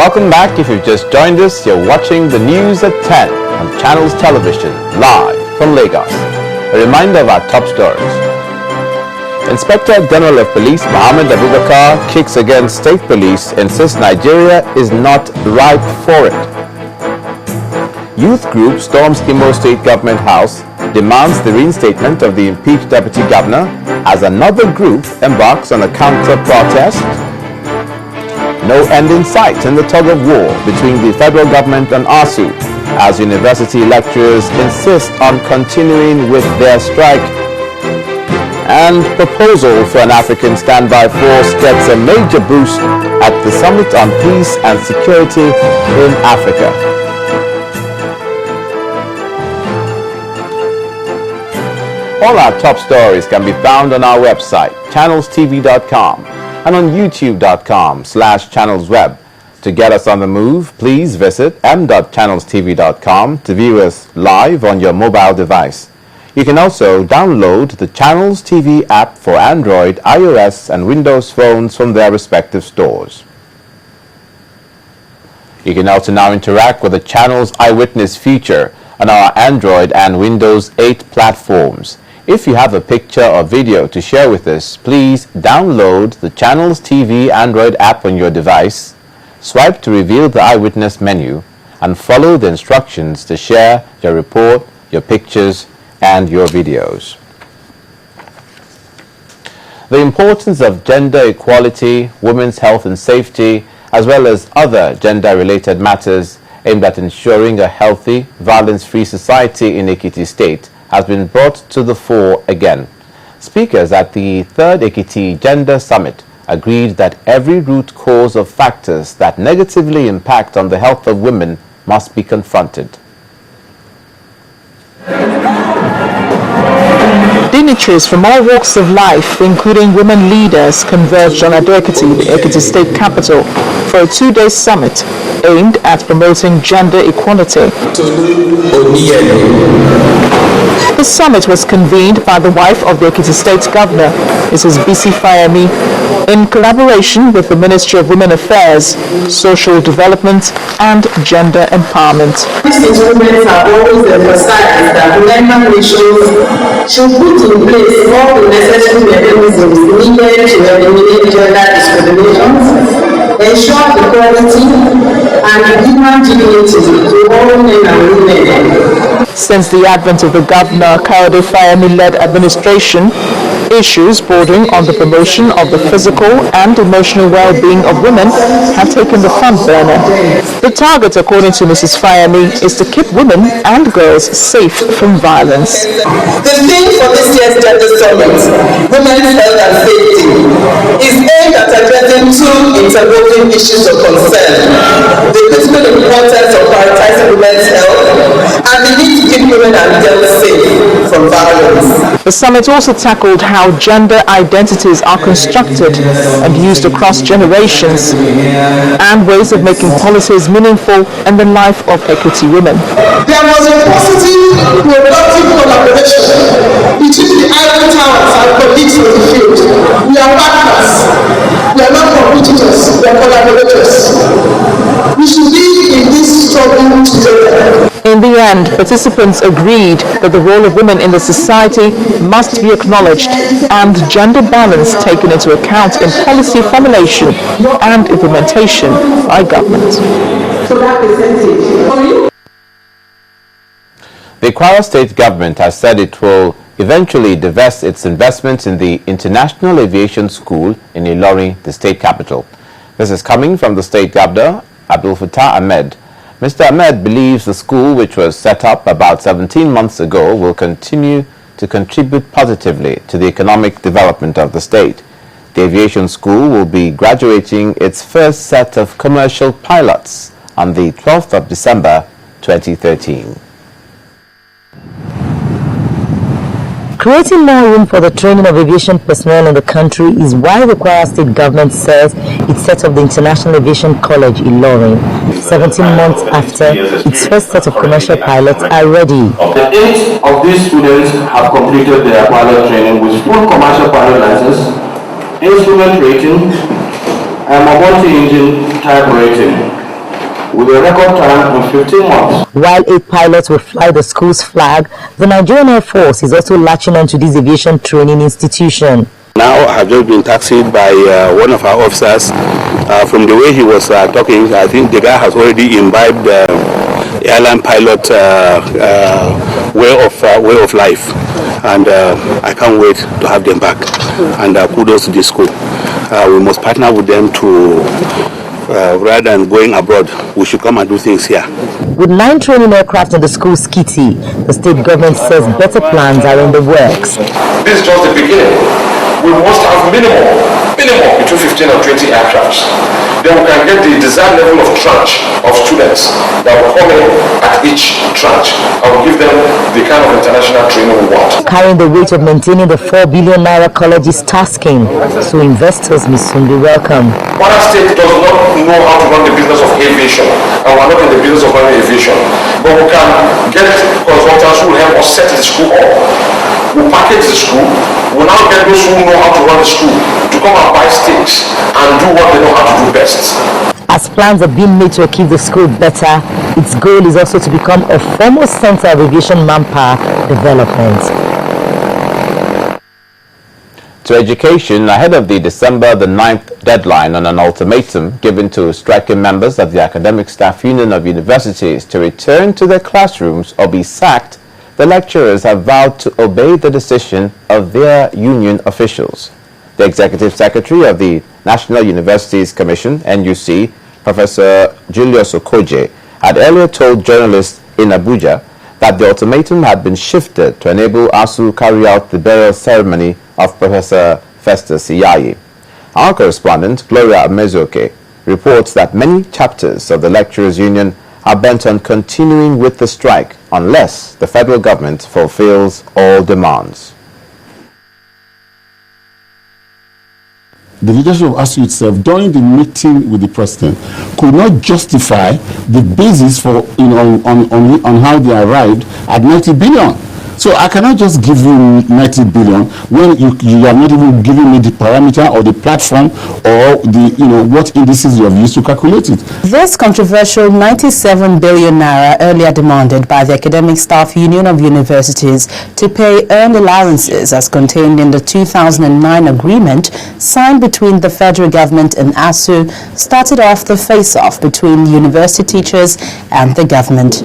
Welcome back. If you've just joined us, you're watching the news at 10 on Channels Television, live from Lagos. A reminder of our top stories. Inspector General of Police Mohammed Abubakar kicks against state police, insists Nigeria is not ripe for it. Youth group storms Imo State Government House, demands the reinstatement of the impeached Deputy Governor as another group embarks on a counter-protest. No end in sight in the tug of war between the federal government and ASUU as university lecturers insist on continuing with their strike. And proposal for an African standby force gets a major boost at the Summit on Peace and Security in Africa. All our top stories can be found on our website, channelstv.com, and on youtube.com/channelsweb. To get us on the move, please visit m.channelstv.com to view us live on your mobile device. You can also download the Channels TV app for Android, iOS, and Windows phones from their respective stores. You can also now interact with the Channels Eyewitness feature on our Android and Windows 8 platforms. If you have a picture or video to share with us, please download the Channels TV Android app on your device, swipe to reveal the Eyewitness menu, and follow the instructions to share your report, your pictures, and your videos. The importance of gender equality, women's health and safety, as well as other gender-related matters aimed at ensuring a healthy, violence-free society in Ekiti State has been brought to the fore again. Speakers at the 3rd Ekiti Gender Summit agreed that every root cause of factors that negatively impact on the health of women must be confronted. Dignitaries from all walks of life, including women leaders, converged on Ado-Ekiti, the Ekiti State capital, for a 2-day summit aimed at promoting gender equality. The summit was convened by the wife of the Ekiti State Governor, Mrs. Bisi Fayemi, in collaboration with the Ministry of Women Affairs, Social Development and Gender Empowerment. These instruments have always emphasized that member nations should put in place all the necessary mechanisms needed to eliminate gender discriminations, ensure equality and human dignity to all men and women. Since the advent of the Governor Kayode Fayemi-led administration, issues bordering on the promotion of the physical and emotional well-being of women have taken the front burner. The target, according to Mrs. Fayemi, is to keep women and girls safe from violence. The theme for this year's Gender Summit, Women's Health and Safety, is aimed at addressing two interwoven issues of concern: the critical importance of prioritizing women's health and the need to keep women and girls safe from violence. The summit also tackled how gender identities are constructed and used across generations and ways of making policies meaningful in the life of Ekiti women. There was a positive, productive collaboration between the Ivory Towers and colleagues from the field. We are partners. We are not competitors. We are collaborators. We should be in this struggle together. In the end, participants agreed that the role of women in the society must be acknowledged and gender balance taken into account in policy formulation and implementation by government. The Kwara State government has said it will eventually divest its investments in the International Aviation School in Ilorin, the state capital. This is coming from the state governor, Abdul Fattah Ahmed. Mr. Ahmed believes the school, which was set up about 17 months ago, will continue to contribute positively to the economic development of the state. The aviation school will be graduating its first set of commercial pilots on the 12th of December 2013. Creating more room for the training of aviation personnel in the country is why the Kwara State government says it set up the International Aviation College in Ilorin. 17 months after, its first set of commercial pilots are ready. 8 of these students have completed their pilot training with full commercial pilot license, instrument rating, and mobility engine type rating. with a record time in 15 months. While 8 pilots will fly the school's flag, the Nigerian Air Force is also latching onto this aviation training institution. Now I have just been taxied by one of our officers. From the way he was talking, I think the guy has already imbibed the airline pilot way of life, and I can't wait to have them back. And kudos to the school. We must partner with them to, rather than going abroad, we should come and do things here. With 9 training aircraft in the school's kitty, the state government says better plans are in the works. This is just the beginning. We must have minimum between 15 and 20 aircrafts. Then we can get the desired level of tranche of students that will come in at each tranche. I will give them the kind of international training we want. Carrying the weight of maintaining the 4 billion naira college is tasking, so investors may soon be welcome. Kwara State does not know how to run the business of aviation, and we are not in the business of running aviation. But we can get consultants who will help us set the school up. We'll package the school. We'll now get those who know how to run the school to come and buy stakes and do what they know how to do best. As plans are being made to equip the school better, its goal is also to become a foremost center of aviation manpower development. To education, ahead of the December the 9th deadline on an ultimatum given to striking members of the Academic Staff Union of Universities to return to their classrooms or be sacked, the lecturers have vowed to obey the decision of their union officials. The Executive Secretary of the National Universities Commission, NUC, Professor Julius Okoje, had earlier told journalists in Abuja that the ultimatum had been shifted to enable ASUU carry out the burial ceremony of Professor Festus Iyayi. Our correspondent, Gloria Amezoke, reports that many chapters of the Lecturers' Union are bent on continuing with the strike unless the federal government fulfills all demands. The leadership of ASUU itself, during the meeting with the president, could not justify the basis for, on how they arrived at 90 billion. So I cannot just give you 90 billion when you are not even giving me the parameter or the platform or the, what indices you have used to calculate it. This controversial 97 billion naira earlier demanded by the Academic Staff Union of Universities to pay earned allowances as contained in the 2009 agreement signed between the federal government and ASUU started off the face-off between university teachers and the government.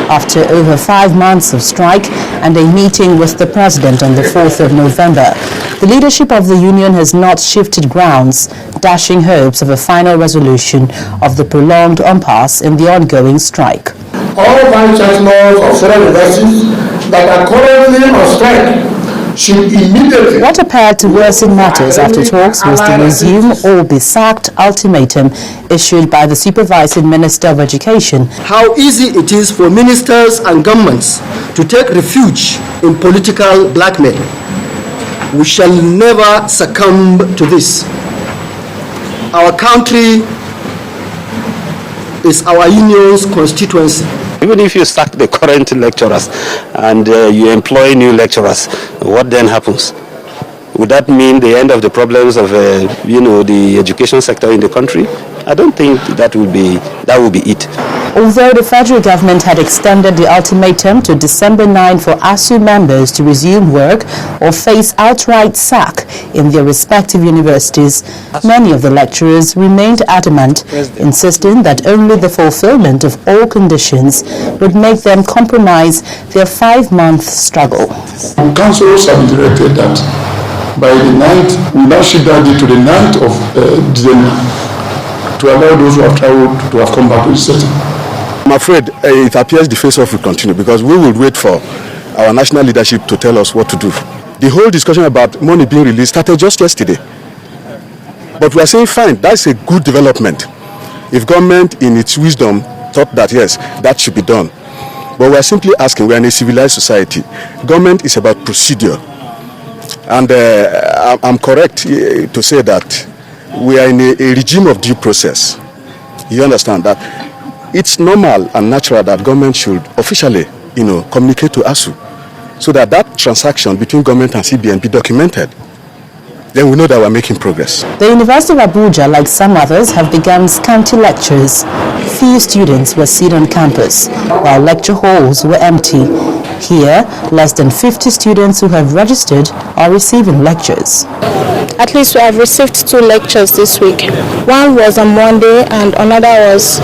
After over 5 months of strike and a meeting with the president on the 4th of November, the leadership of the union has not shifted grounds, dashing hopes of a final resolution of the prolonged impasse in the ongoing strike. All vice chancellors of federal universities that are currently on strike should immediately... What appeared to worsen matters after talks was the resume or be sacked ultimatum issued by the supervising Minister of Education. How easy it is for ministers and governments to take refuge in political blackmail. We shall never succumb to this. Our country is our union's constituency. Even if you sack the current lecturers and you employ new lecturers, what then happens? Would that mean the end of the problems of the education sector in the country? I don't think that would be it. Although the federal government had extended the ultimatum to December 9 for ASUU members to resume work or face outright sack in their respective universities, many of the lecturers remained adamant, insisting that only the fulfillment of all conditions would make them compromise their 5-month struggle. Councils have directed that by the 9th, we now shift that date to the 9th of December to allow those who have traveled to have come back to the setting. I'm afraid it appears the face-off will continue because we will wait for our national leadership to tell us what to do. The whole discussion about money being released started just yesterday. But we are saying, fine, that's a good development. If government in its wisdom thought that, yes, that should be done. But we are simply asking, we are in a civilized society. Government is about procedure. And I'm correct to say that we are in a regime of due process. You understand that? It's normal and natural that government should officially, communicate to ASUU so that that transaction between government and CBN be documented. then we know that we're making progress. The University of Abuja, like some others, have begun scanty lectures. Few students were seen on campus, while lecture halls were empty. Here, less than 50 students who have registered are receiving lectures. At least we have received 2 lectures this week. One was on Monday and another was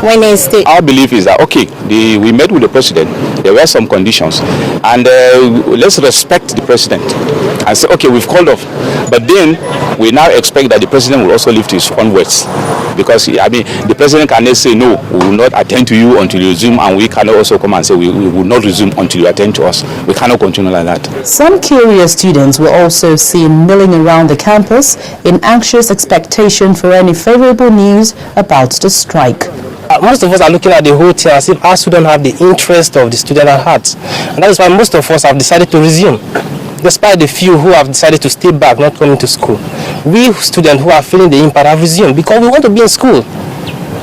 Wednesday. Our belief is that, okay, we met with the president, there were some conditions, and let's respect the president and say, okay, we've called off. But then we now expect that the president will also lift his own words. Because, I mean, the president cannot say, no, we will not attend to you until you resume, and we cannot also come and say, we will not resume until you attend to us. We cannot continue like that. Some curious students were also seen milling around the campus in anxious expectation for any favorable news about the strike. Most of us are looking at the whole thing as if ASUU don't have the interest of the student at heart. And that is why most of us have decided to resume, despite the few who have decided to stay back, not coming to school. We students who are feeling the impact have resumed because we want to be in school.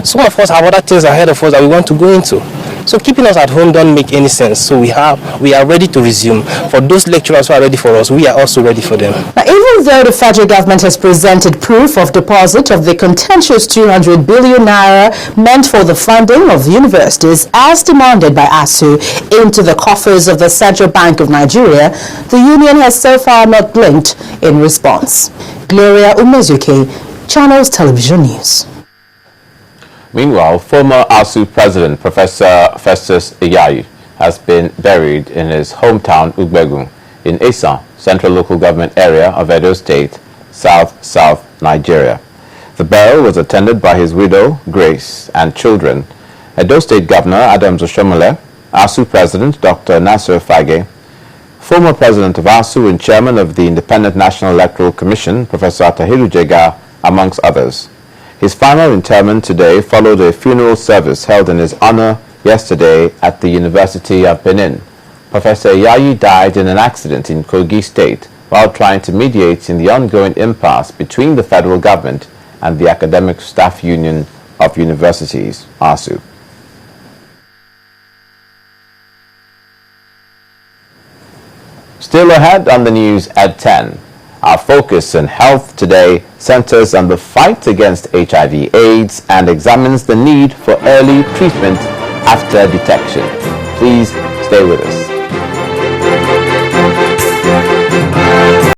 Some of us have other things ahead of us that we want to go into. So keeping us at home don't make any sense. So we are ready to resume. For those lecturers who are ready for us, we are also ready for them. Now, even though the federal government has presented proof of deposit of the contentious 200 billion naira meant for the funding of universities as demanded by ASUU into the coffers of the Central Bank of Nigeria, the union has so far not blinked in response. Gloria Umezuke, Channels Television News. Meanwhile, former ASUU president Professor Festus Iyayi has been buried in his hometown Ugbegun in Esan, Central Local Government Area of Edo State, South Nigeria. The burial was attended by his widow, Grace, and children, Edo State Governor Adams Oshomole, ASUU President Dr. Nasir Fage, former President of ASUU and Chairman of the Independent National Electoral Commission, Professor Tahiru Jega, amongst others. His final interment today followed a funeral service held in his honor yesterday at the University of Benin. Professor Iyayi died in an accident in Kogi State while trying to mediate in the ongoing impasse between the federal government and the Academic Staff Union of Universities, ASUU. Still ahead on the news at 10. Our focus on health today centers on the fight against HIV/AIDS and examines the need for early treatment after detection. Please stay with us.